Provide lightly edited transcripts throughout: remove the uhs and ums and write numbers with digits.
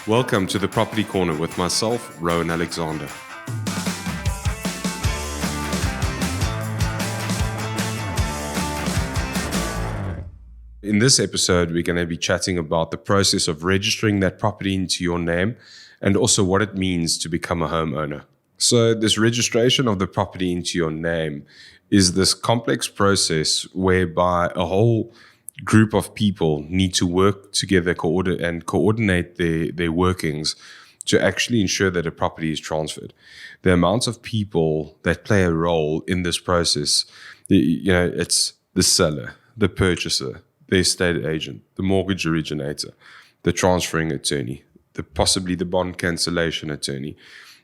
Welcome to the Property Corner with myself, Rowan Alexander. In this episode, we're going to be chatting about the process of registering that property into your name and also what it means to become a homeowner. So this registration of the property into your name is this complex process whereby a whole group of people need to work together and coordinate their workings to actually ensure that a property is transferred. The amount of people that play a role in this process, it's the seller, the purchaser, the estate agent, the mortgage originator, the transferring attorney, possibly the bond cancellation attorney,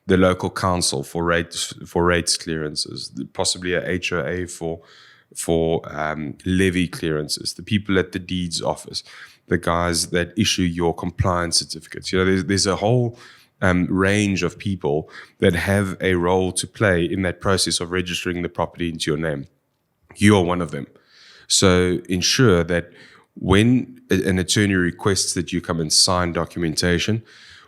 the local council for rates clearances, possibly a HOA for levy clearances, the people at the deeds office, the guys that issue your compliance certificates. There's a whole range of people that have a role to play in that process of registering the property into your name. You are one of them. So ensure that when an attorney requests that you come and sign documentation,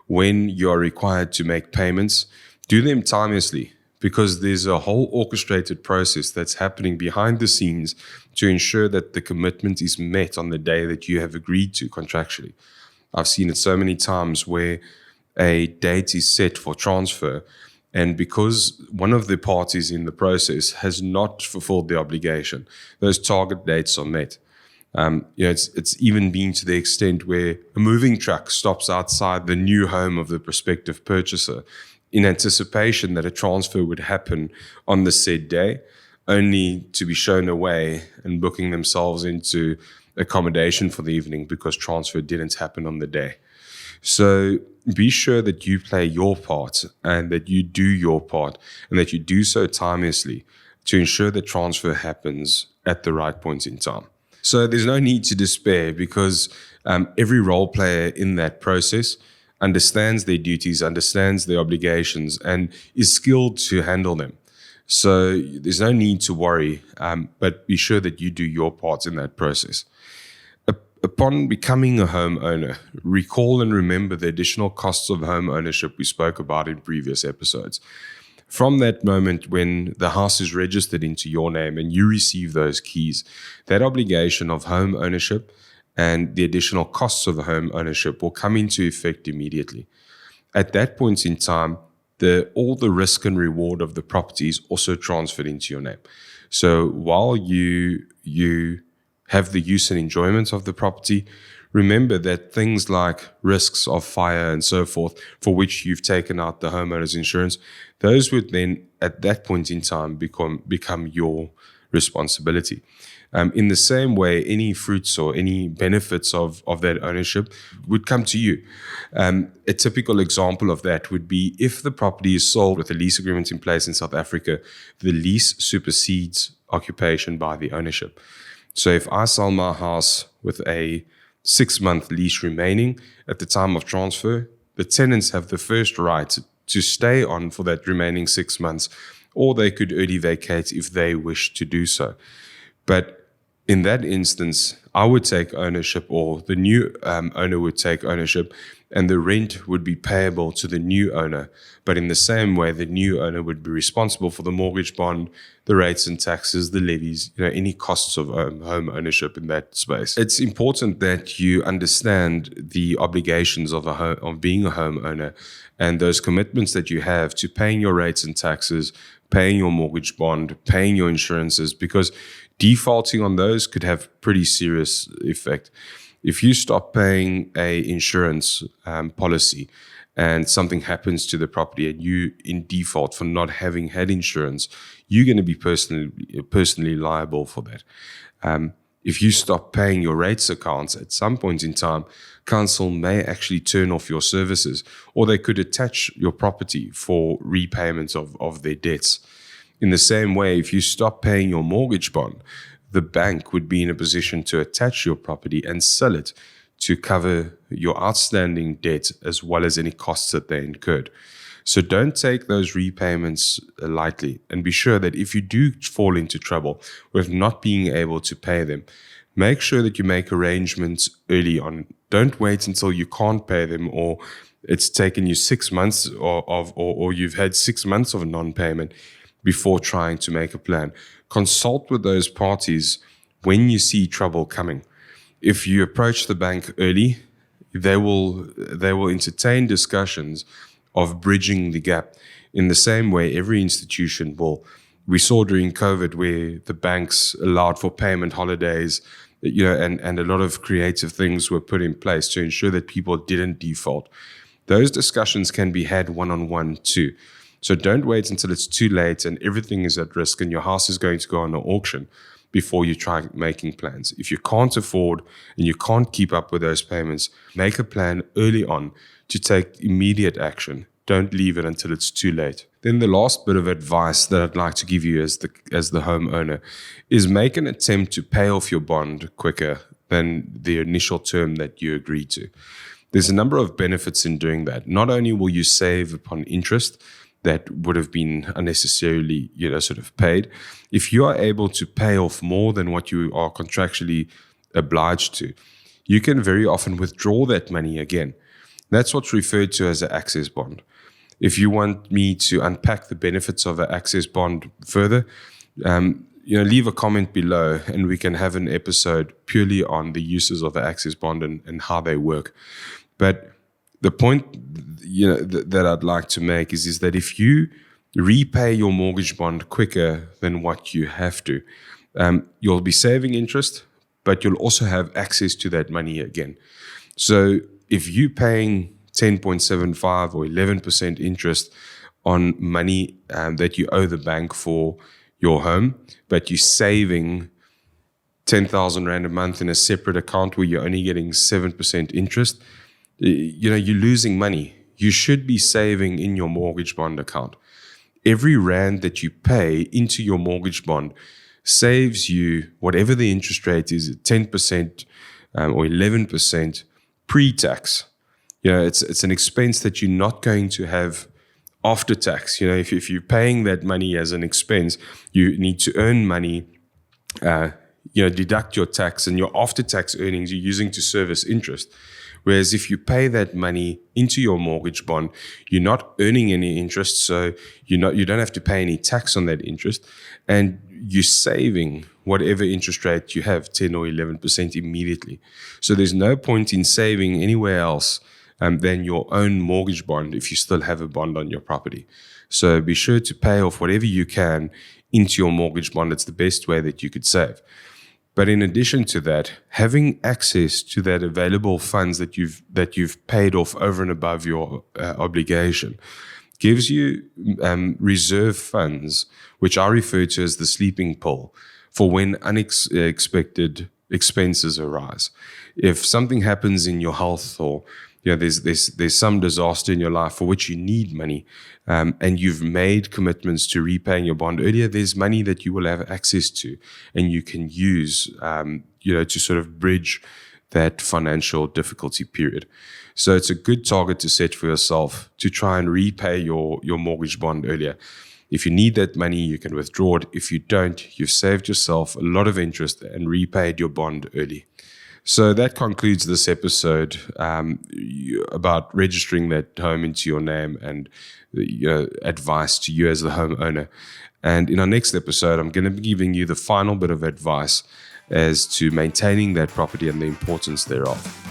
when you are required to make payments, do them timeously, because there's a whole orchestrated process that's happening behind the scenes to ensure that the commitment is met on the day that you have agreed to contractually. I've seen it so many times where a date is set for transfer, and because one of the parties in the process has not fulfilled the obligation, those target dates are met. It's even been to the extent where a moving truck stops outside the new home of the prospective purchaser in anticipation that a transfer would happen on the said day, only to be shown away and booking themselves into accommodation for the evening because transfer didn't happen on the day. So be sure that you play your part and that you do your part and that you do so timeously to ensure that transfer happens at the right point in time. So there's no need to despair, because every role player in that process understands their duties, understands their obligations, and is skilled to handle them. So there's no need to worry, but be sure that you do your part in that process. Upon becoming a homeowner, recall and remember the additional costs of home ownership we spoke about in previous episodes. From that moment when the house is registered into your name and you receive those keys, that obligation of home ownership and the additional costs of home ownership will come into effect immediately. At that point in time, all the risk and reward of the property is also transferred into your name. So while you have the use and enjoyment of the property, remember that things like risks of fire and so forth, for which you've taken out the homeowner's insurance, those would then at that point in time become your responsibility. In the same way, any fruits or any benefits of that ownership would come to you. A typical example of that would be if the property is sold with a lease agreement in place in South Africa, the lease supersedes occupation by the ownership. So if I sell my house with a 6-month lease remaining at the time of transfer, the tenants have the first right to stay on for that remaining 6 months, or they could early vacate if they wish to do so. But in that instance, I would take ownership, or the new owner would take ownership, and the rent would be payable to the new owner. But in the same way, the new owner would be responsible for the mortgage bond, the rates and taxes, the levies, any costs of home ownership in that space. It's important that you understand the obligations of being a homeowner and those commitments that you have to paying your rates and taxes, paying your mortgage bond, paying your insurances, because defaulting on those could have pretty serious effect. If you stop paying a insurance policy and something happens to the property and you in default for not having had insurance, you're going to be personally liable for that. If you stop paying your rates accounts at some point in time, council may actually turn off your services, or they could attach your property for repayments of their debts. In the same way, if you stop paying your mortgage bond, the bank would be in a position to attach your property and sell it to cover your outstanding debt as well as any costs that they incurred. So don't take those repayments lightly, and be sure that if you do fall into trouble with not being able to pay them, make sure that you make arrangements early on. Don't wait until you can't pay them or it's taken you 6 months or you've had 6 months of non-payment before trying to make a plan. Consult with those parties when you see trouble coming. If you approach the bank early, they will entertain discussions of bridging the gap in the same way every institution will. We saw during COVID where the banks allowed for payment holidays, and a lot of creative things were put in place to ensure that people didn't default. Those discussions can be had one-on-one too. So don't wait until it's too late and everything is at risk and your house is going to go on an auction before you try making plans. If you can't afford and you can't keep up with those payments, make a plan early on to take immediate action. Don't leave it until it's too late. Then the last bit of advice that I'd like to give you as the homeowner is make an attempt to pay off your bond quicker than the initial term that you agreed to. There's a number of benefits in doing that. Not only will you save upon interest that would have been unnecessarily, sort of paid. If you are able to pay off more than what you are contractually obliged to, you can very often withdraw that money again. That's what's referred to as an access bond. If you want me to unpack the benefits of an access bond further, leave a comment below and we can have an episode purely on the uses of an access bond and how they work. But the point that I'd like to make is that if you repay your mortgage bond quicker than what you have to, you'll be saving interest, but you'll also have access to that money again. So if you're paying 10.75 or 11% interest on money that you owe the bank for your home, but you're saving 10,000 Rand a month in a separate account where you're only getting 7% interest, you're losing money. You should be saving in your mortgage bond account. Every Rand that you pay into your mortgage bond saves you whatever the interest rate is, 10% or 11% pre-tax. It's an expense that you're not going to have after tax. If you're paying that money as an expense, you need to earn money, deduct your tax, and your after-tax earnings you're using to service interest. Whereas if you pay that money into your mortgage bond, you're not earning any interest, so you don't have to pay any tax on that interest, and you're saving whatever interest rate you have, 10 or 11% immediately. So there's no point in saving anywhere else than your own mortgage bond if you still have a bond on your property. So be sure to pay off whatever you can into your mortgage bond. It's the best way that you could save. But in addition to that, having access to that available funds that you've paid off over and above your obligation gives you reserve funds, which I refer to as the sleeping pill, for when unexpected expenses arise. If something happens in your health or there's some disaster in your life for which you need money, and you've made commitments to repaying your bond earlier, there's money that you will have access to and you can use, to sort of bridge that financial difficulty period. So it's a good target to set for yourself to try and repay your mortgage bond earlier. If you need that money, you can withdraw it. If you don't, you've saved yourself a lot of interest and repaid your bond early. So that concludes this episode about registering that home into your name and advice to you as the homeowner. And in our next episode, I'm going to be giving you the final bit of advice as to maintaining that property and the importance thereof.